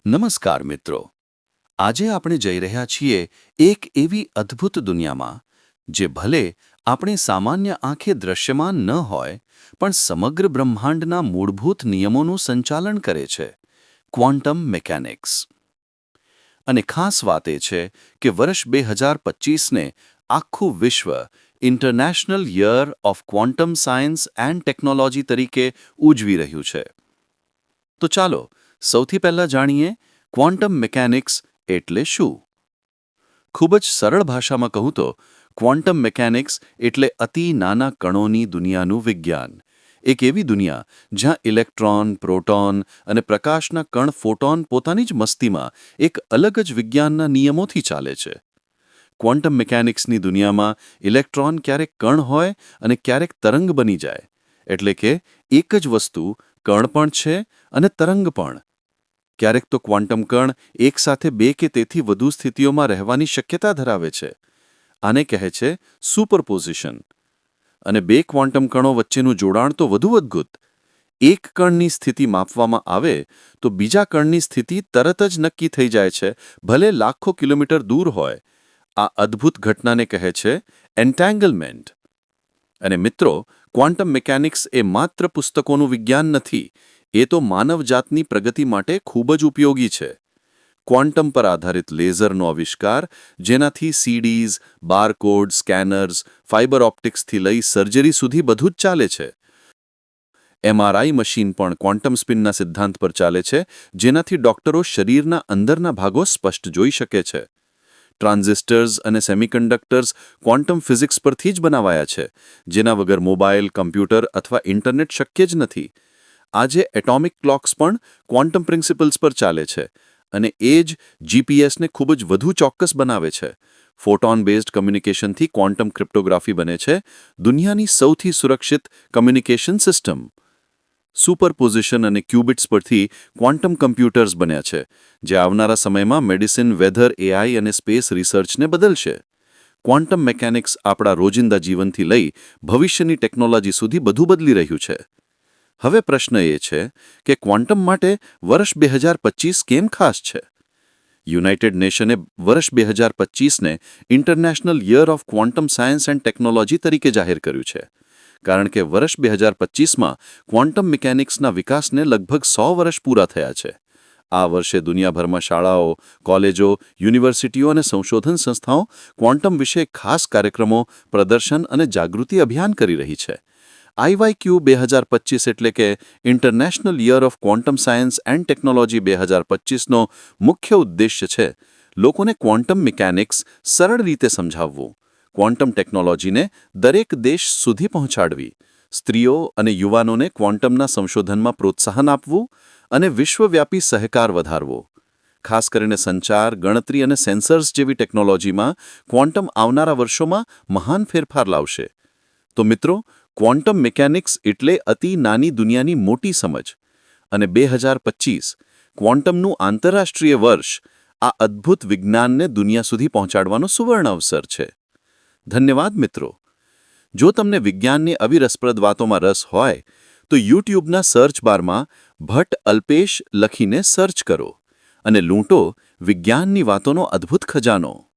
નમસ્કાર મિત્રો. આજે આપણે જઈ રહ્યા છીએ એક એવી અદ્ભુત દુનિયામાં જે ભલે આપણે સામાન્ય આંખે દ્રશ્યમાન ન હોય પણ સમગ્ર બ્રહ્માંડના મૂળભૂત નિયમોનું સંચાલન કરે છે ક્વોન્ટમ મિકેનિક્સ. અને ખાસ વાત એ છે કે વર્ષ 2025ને આખું વિશ્વ international year of quantum science and technology તરીકે ઉજવી રહ્યું છે. તો ચાલો સૌથી પહેલા જાણીએ ક્વોન્ટમ મિકેનિક્સ એટલે શું. ખૂબ જ સરળ ભાષામાં કહું તો ક્વોન્ટમ મિકેનિક્સ એટલે અતિ નાના કણોની દુનિયાનું વિજ્ઞાન. એક એવી દુનિયા જ્યાં ઇલેક્ટ્રોન, પ્રોટોન અને પ્રકાશના કણ ફોટોન પોતાની જ મસ્તીમાં એક અલગ જ વિજ્ઞાનના નિયમોથી ચાલે છે. ક્વોન્ટમ મિકેનિક્સની દુનિયામાં ઇલેક્ટ્રોન ક્યારેક કણ હોય અને ક્યારેક તરંગ બની જાય. એટલે કે એક જ વસ્તુ કણ પણ છે અને તરંગ પણ. ક્યારેક તો ક્વોન્ટમ કણ એકસાથે બે કે તેથી વધુ સ્થિતિઓમાં રહેવાની શક્યતા ધરાવે છે. આને કહે છે સુપરપોઝિશન. અને બે ક્વોન્ટમ કણો વચ્ચેનું જોડાણ તો વધુ અદ્ભુત. એક કણની સ્થિતિ માપવામાં આવે તો બીજા કણની સ્થિતિ તરત જ નક્કી થઈ જાય છે, ભલે લાખો કિલોમીટર દૂર હોય. આ અદ્ભુત ઘટનાને કહે છે એન્ટેંગલમેન્ટ. અને મિત્રો, ક્વોન્ટમ મિકેનિક્સ એ માત્ર પુસ્તકોનું વિજ્ઞાન નથી, એ તો માનવજાતની પ્રગતિ માટે ખૂબ જ ઉપયોગી છે. ક્વોન્ટમ પર આધારિત લેઝરનો આવિષ્કાર, જેનાથી સીડીઝ, બારકોડ, સ્કેનર્સ, ફાઇબર ઓપ્ટિક્સથી લઈ સર્જરી સુધી બધું જ ચાલે છે. એમઆરઆઈ મશીન પણ ક્વોન્ટમ સ્પિનના સિદ્ધાંત પર ચાલે છે, જેનાથી ડોક્ટરો શરીરના અંદરના ભાગો સ્પષ્ટ જોઈ શકે છે. ટ્રાન્ઝિસ્ટર્સ અને સેમિકન્ડક્ટર્સ ક્વોન્ટમ ફિઝિક્સ પરથી જ બનાવાયા છે, જેના વગર મોબાઈલ, કમ્પ્યુટર અથવા ઇન્ટરનેટ શક્ય જ નથી. આજે એટોમિક ક્લોક્સ પણ ક્વોન્ટમ પ્રિન્સિપલ્સ પર ચાલે છે, અને એ જ જીપીએસને ખૂબ જ વધુ ચોક્કસ બનાવે છે. ફોટોન બેઝડ કમ્યુનિકેશનથી ક્વોન્ટમ ક્રિપ્ટોગ્રાફી બને છે, દુનિયાની સૌથી સુરક્ષિત કમ્યુનિકેશન સિસ્ટમ. સુપરપોઝિશન અને ક્યુબિટ્સ પરથી ક્વોન્ટમ કમ્પ્યુટર્સ બન્યા છે, જે આવનારા સમયમાં મેડિસિન, વેધર, એઆઈ અને સ્પેસ રિસર્ચને બદલશે. ક્વોન્ટમ મિકેનિક્સ આપણા રોજિંદા જીવનથી લઈ ભવિષ્યની ટેકનોલોજી સુધી બધું બદલી રહ્યું છે. હવે પ્રશ્ન એ છે કે ક્વોન્ટમ માટે વર્ષ 2025 કેમ ખાસ છે? યુનાઇટેડ નેશને વર્ષ 2025ને international year of quantum science and technology તરીકે જાહેર કર્યું છે. કારણ કે વર્ષ 2025માં ક્વોન્ટમ મિકેનિક્સના વિકાસને લગભગ 100 વર્ષ પૂરા થયા છે. આ વર્ષે દુનિયાભરમાં શાળાઓ, કોલેજો, યુનિવર્સિટીઓ અને સંશોધન સંસ્થાઓ ક્વોન્ટમ વિશે ખાસ કાર્યક્રમો, પ્રદર્શન અને જાગૃતિ અભિયાન કરી રહી છે. આઈવાયક્યુ 2025 એટલે કે international year of quantum science and technology 2025નો મુખ્ય ઉદ્દેશ્ય છે લોકોને ક્વોન્ટમ મિકેનિક્સ સરળ રીતે સમજાવવું, ક્વોન્ટમ ટેકનોલોજીને દરેક દેશ સુધી પહોંચાડવી, સ્ત્રીઓ અને યુવાનોને ક્વોન્ટમના સંશોધનમાં પ્રોત્સાહન આપવું અને વિશ્વવ્યાપી સહકાર વધારવો. ખાસ કરીને સંચાર, ગણતરી અને સેન્સર્સ જેવી ટેકનોલોજીમાં ક્વોન્ટમ આવનારા વર્ષોમાં મહાન ફેરફાર લાવશે. તો મિત્રો, ક્વોન્ટમ મિકેનિક્સ એટલે અતિ નાની દુનિયાની મોટી સમજ. અને 2025 ક્વોન્ટમનું આંતરરાષ્ટ્રીય વર્ષ આ અદ્ભુત વિજ્ઞાનને દુનિયા સુધી પહોંચાડવાનો સુવર્ણ અવસર છે. ધન્યવાદ મિત્રો. જો તમને વિજ્ઞાનની આવી રસપ્રદ વાતોમાં રસ હોય તો યુટ્યુબના સર્ચ બારમાં ભટ્ટ અલ્પેશ લખીને સર્ચ કરો અને લૂંટો વિજ્ઞાનની વાતોનો અદ્ભુત ખજાનો.